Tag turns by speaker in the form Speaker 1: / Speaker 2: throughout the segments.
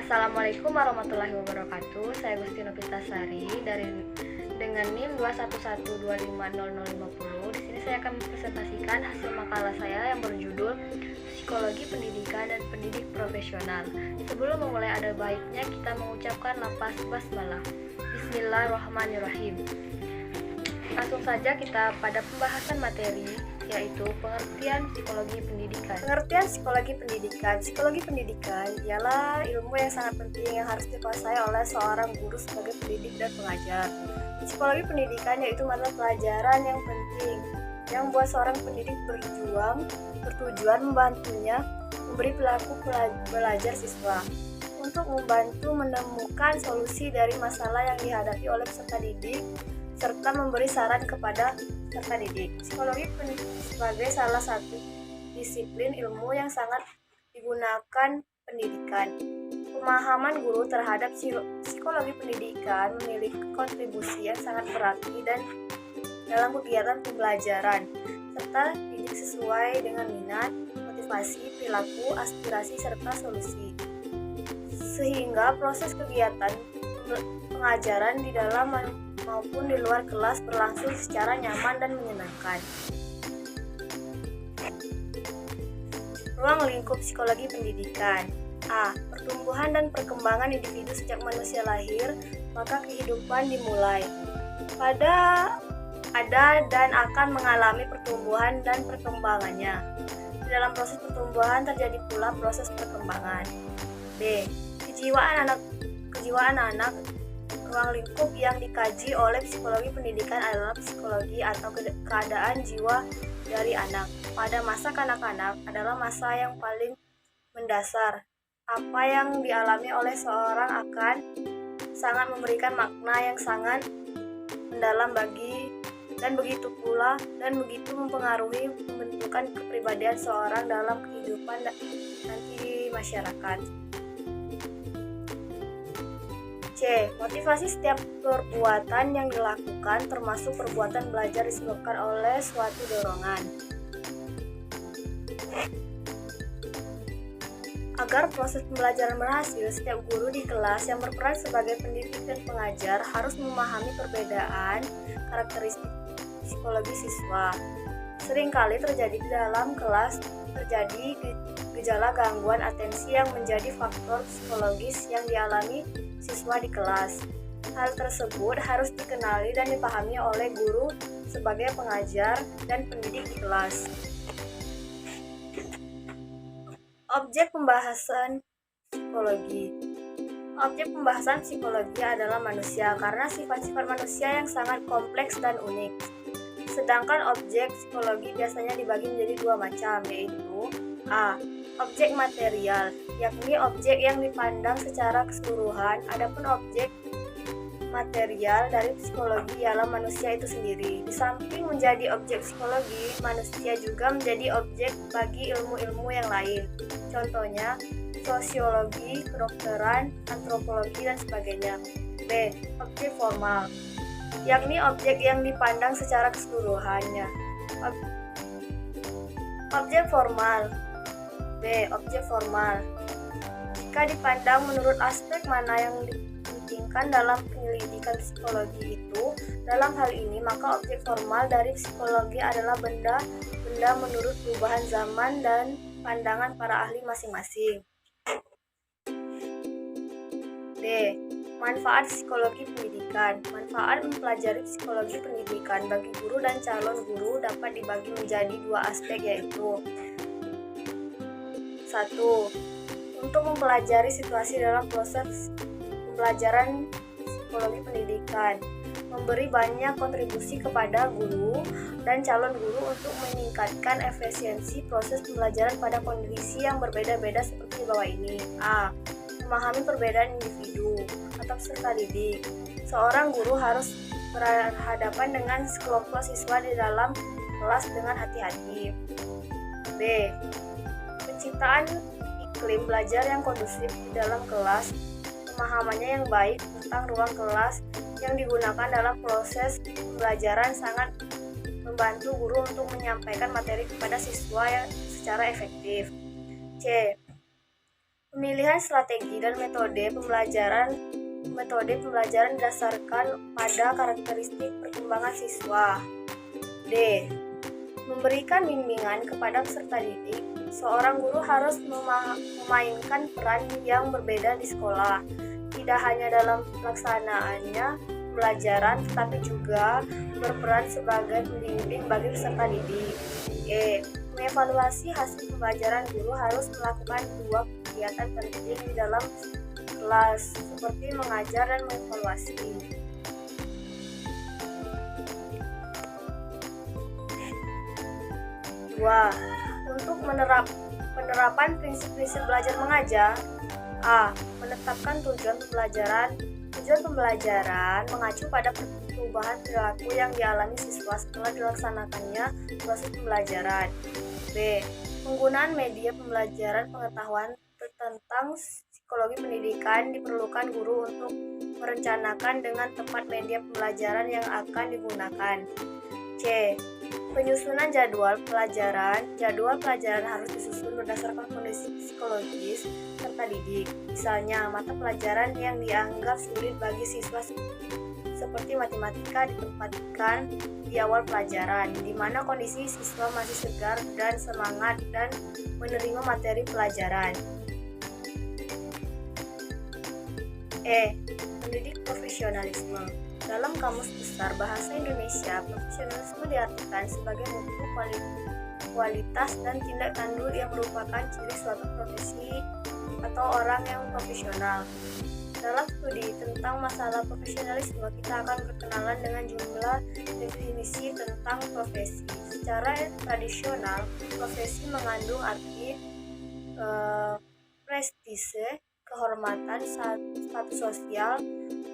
Speaker 1: Assalamualaikum warahmatullahi wabarakatuh. Saya Gusti Novitasari dengan NIM 211250050. Di sini saya akan mempresentasikan hasil makalah saya yang berjudul Psikologi Pendidikan dan Pendidik Profesional. Sebelum memulai ada baiknya kita mengucapkan lafaz basmalah. Bismillahirrahmanirrahim. Langsung saja kita pada pembahasan materi, yaitu pengertian psikologi pendidikan.
Speaker 2: Pengertian psikologi pendidikan. Psikologi pendidikan ialah ilmu yang sangat penting yang harus dikuasai oleh seorang guru sebagai pendidik dan pengajar. Psikologi pendidikan yaitu mata pelajaran yang penting yang membuat seorang pendidik bertujuan membantunya memberi perilaku belajar siswa untuk membantu menemukan solusi dari masalah yang dihadapi oleh peserta didik serta memberi saran kepada peserta didik. Psikologi sebagai salah satu disiplin ilmu yang sangat digunakan pendidikan. Pemahaman guru terhadap psikologi pendidikan memiliki kontribusi yang sangat berarti dan dalam kegiatan pembelajaran serta didik sesuai dengan minat, motivasi, perilaku, aspirasi, serta solusi. Sehingga proses kegiatan pengajaran di dalam maupun di luar kelas berlangsung secara nyaman dan menyenangkan. Ruang lingkup psikologi pendidikan. A. Pertumbuhan dan perkembangan individu sejak manusia lahir, maka kehidupan dimulai. Ada dan akan mengalami pertumbuhan dan perkembangannya. Di dalam proses pertumbuhan terjadi pula proses perkembangan. B. Kejiwaan anak. Ruang lingkup yang dikaji oleh psikologi pendidikan adalah psikologi atau keadaan jiwa dari anak. Pada masa kanak-kanak adalah masa yang paling mendasar. Apa yang dialami oleh seorang akan sangat memberikan makna yang sangat mendalam begitu mempengaruhi pembentukan kepribadian seorang dalam kehidupan nanti masyarakat. C. Motivasi setiap perbuatan yang dilakukan termasuk perbuatan belajar disebabkan oleh suatu dorongan. Agar proses pembelajaran berhasil, setiap guru di kelas yang berperan sebagai pendidik dan pengajar harus memahami perbedaan karakteristik psikologi siswa. Seringkali terjadi di dalam kelas gejala gangguan atensi yang menjadi faktor psikologis yang dialami siswa di kelas. Hal tersebut harus dikenali dan dipahami oleh guru sebagai pengajar dan pendidik di kelas. Objek pembahasan psikologi. Objek pembahasan psikologi adalah manusia karena sifat-sifat manusia yang sangat kompleks dan unik. Sedangkan objek psikologi biasanya dibagi menjadi dua macam, yaitu A. Objek material, yakni objek yang dipandang secara keseluruhan. Adapun objek material dari psikologi ialah manusia itu sendiri. Di samping menjadi objek psikologi, manusia juga menjadi objek bagi ilmu-ilmu yang lain. Contohnya, sosiologi, kedokteran, antropologi, dan sebagainya. B. Objek formal, yakni objek yang dipandang secara keseluruhannya. Objek formal. B. Objek formal. Jika dipandang menurut aspek mana yang dipentingkan dalam penyelidikan psikologi itu, dalam hal ini maka objek formal dari psikologi adalah benda menurut perubahan zaman dan pandangan para ahli masing-masing. D. Manfaat psikologi pendidikan. Manfaat mempelajari psikologi pendidikan bagi guru dan calon guru dapat dibagi menjadi dua aspek, yaitu 1. Untuk mempelajari situasi dalam proses pembelajaran psikologi pendidikan, memberi banyak kontribusi kepada guru dan calon guru untuk meningkatkan efisiensi proses pembelajaran pada kondisi yang berbeda-beda seperti di bawah ini. A. Memahami perbedaan individu atau peserta didik. Seorang guru harus berhadapan dengan sekelompok siswa di dalam kelas dengan hati-hati. B. Penciptaan iklim belajar yang kondusif di dalam kelas. Pemahamannya yang baik tentang ruang kelas yang digunakan dalam proses pembelajaran sangat membantu guru untuk menyampaikan materi kepada siswa yang secara efektif. C. Pemilihan strategi dan metode pembelajaran didasarkan pada karakteristik perkembangan siswa. D. Memberikan bimbingan kepada peserta didik. Seorang guru harus memainkan peran yang berbeda di sekolah, tidak hanya dalam pelaksanaannya pembelajaran, tetapi juga berperan sebagai pembimbing bagi peserta didik. E. Mengevaluasi hasil pembelajaran. Guru harus melakukan dua kegiatan penting di dalam kelas, seperti mengajar dan mengevaluasi. 2. Untuk penerapan prinsip-prinsip belajar mengajar. A. Menetapkan tujuan pembelajaran. Tujuan pembelajaran mengacu pada perubahan perilaku yang dialami siswa setelah dilaksanakannya proses pembelajaran. B. Penggunaan media pembelajaran. Pengetahuan tentang psikologi pendidikan diperlukan guru untuk merencanakan dengan tepat media pembelajaran yang akan digunakan. C. Penyusunan jadwal pelajaran. Jadwal pelajaran harus disusun berdasarkan kondisi psikologis serta didik. Misalnya, mata pelajaran yang dianggap sulit bagi siswa seperti matematika ditempatkan di awal pelajaran, di mana kondisi siswa masih segar dan semangat dan menerima materi pelajaran. E. Pendidik profesionalisme. Dalam Kamus Besar Bahasa Indonesia, profesionalisme diartikan sebagai mutu kualitas dan tindak tanduk yang merupakan ciri suatu profesi atau orang yang profesional. Dalam studi tentang masalah profesionalisme, kita akan berkenalan dengan jumlah definisi tentang profesi. Secara tradisional, profesi mengandung arti prestise, kehormatan, status sosial,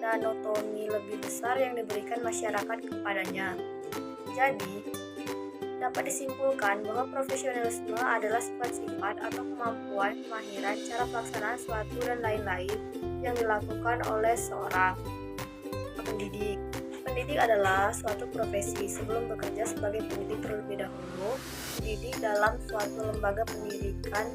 Speaker 2: dan otonomi lebih besar yang diberikan masyarakat kepadanya. Jadi, dapat disimpulkan bahwa profesionalisme adalah sifat-sifat atau kemampuan, kemahiran, cara pelaksanaan suatu dan lain-lain yang dilakukan oleh seorang pendidik. Pendidik adalah suatu profesi. Sebelum bekerja sebagai pendidik, terlebih dahulu dididik dalam suatu lembaga kependidikan.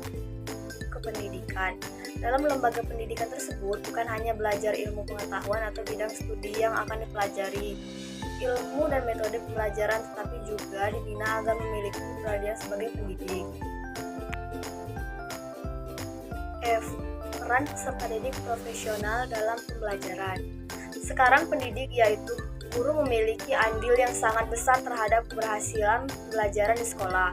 Speaker 2: Dalam lembaga pendidikan tersebut bukan hanya belajar ilmu pengetahuan atau bidang studi yang akan dipelajari, ilmu dan metode pembelajaran, tetapi juga dibina agar memiliki kepribadian sebagai pendidik. F. Peran peserta didik profesional dalam pembelajaran. Sekarang pendidik, yaitu guru, memiliki andil yang sangat besar terhadap keberhasilan pembelajaran di sekolah.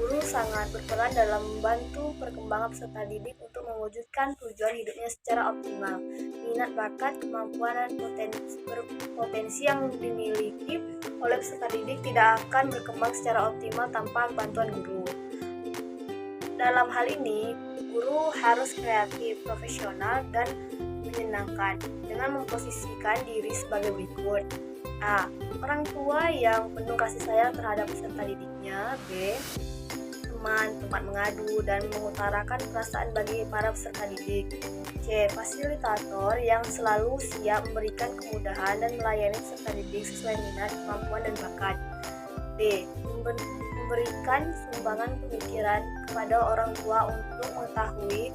Speaker 2: Guru sangat berperan dalam membantu perkembangan peserta didik untuk mewujudkan tujuan hidupnya secara optimal. Minat, bakat, kemampuan, dan potensi yang dimiliki oleh peserta didik tidak akan berkembang secara optimal tanpa bantuan guru. Dalam hal ini, guru harus kreatif, profesional, dan menyenangkan dengan memposisikan diri sebagai berikut. A. Orang tua yang penuh kasih sayang terhadap peserta didiknya. B. Tempat mengadu dan mengutarakan perasaan bagi para peserta didik. C. Fasilitator yang selalu siap memberikan kemudahan dan melayani peserta didik sesuai minat, kemampuan, dan bakat. D. Memberikan sumbangan pemikiran kepada orang tua untuk mengetahui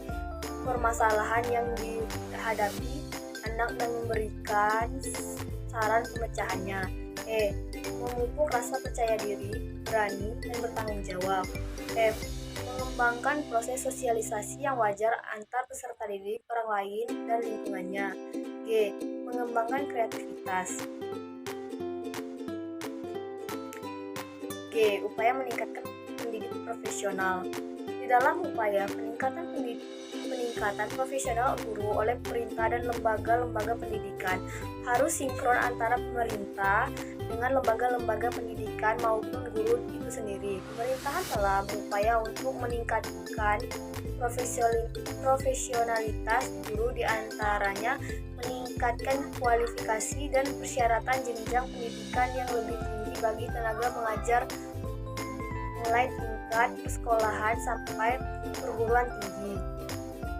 Speaker 2: permasalahan yang dihadapi anak dan memberikan saran pemecahannya. E. Memupuk rasa percaya diri, berani, dan bertanggung jawab. F. Mengembangkan proses sosialisasi yang wajar antar peserta didik, orang lain, dan lingkungannya. G. Mengembangkan kreativitas. G. Upaya meningkatkan pendidik profesional. Di dalam upaya peningkatan profesional guru oleh pemerintah dan lembaga-lembaga pendidikan, harus sinkron antara pemerintah dengan lembaga-lembaga pendidikan maupun guru itu sendiri. Pemerintah telah berupaya untuk meningkatkan profesionalitas guru, diantaranya meningkatkan kualifikasi dan persyaratan jenjang pendidikan yang lebih tinggi bagi tenaga mengajar mulai tingkat sekolahan sampai perguruan tinggi.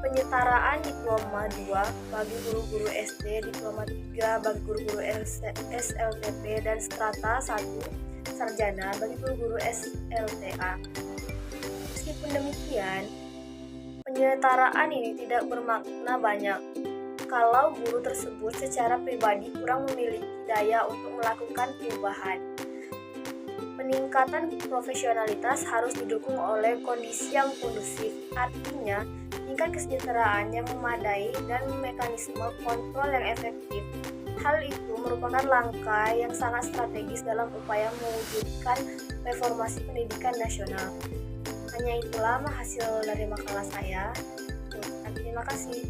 Speaker 2: Penyetaraan diploma 2 bagi guru-guru SD, diploma 3 bagi guru-guru SLTP, dan strata 1 sarjana bagi guru-guru SLTA. Meskipun demikian, Penyetaraan ini tidak bermakna banyak kalau guru tersebut secara pribadi kurang memiliki daya untuk melakukan perubahan. Peningkatan profesionalitas harus didukung oleh kondisi yang kondusif, artinya tingkat kesejahteraan yang memadai dan mekanisme kontrol yang efektif. Hal itu merupakan langkah yang sangat strategis dalam upaya mewujudkan reformasi pendidikan nasional. Hanya itulah hasil dari makalah saya. Terima kasih.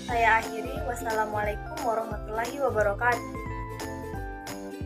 Speaker 2: Saya akhiri. Wassalamualaikum warahmatullahi wabarakatuh.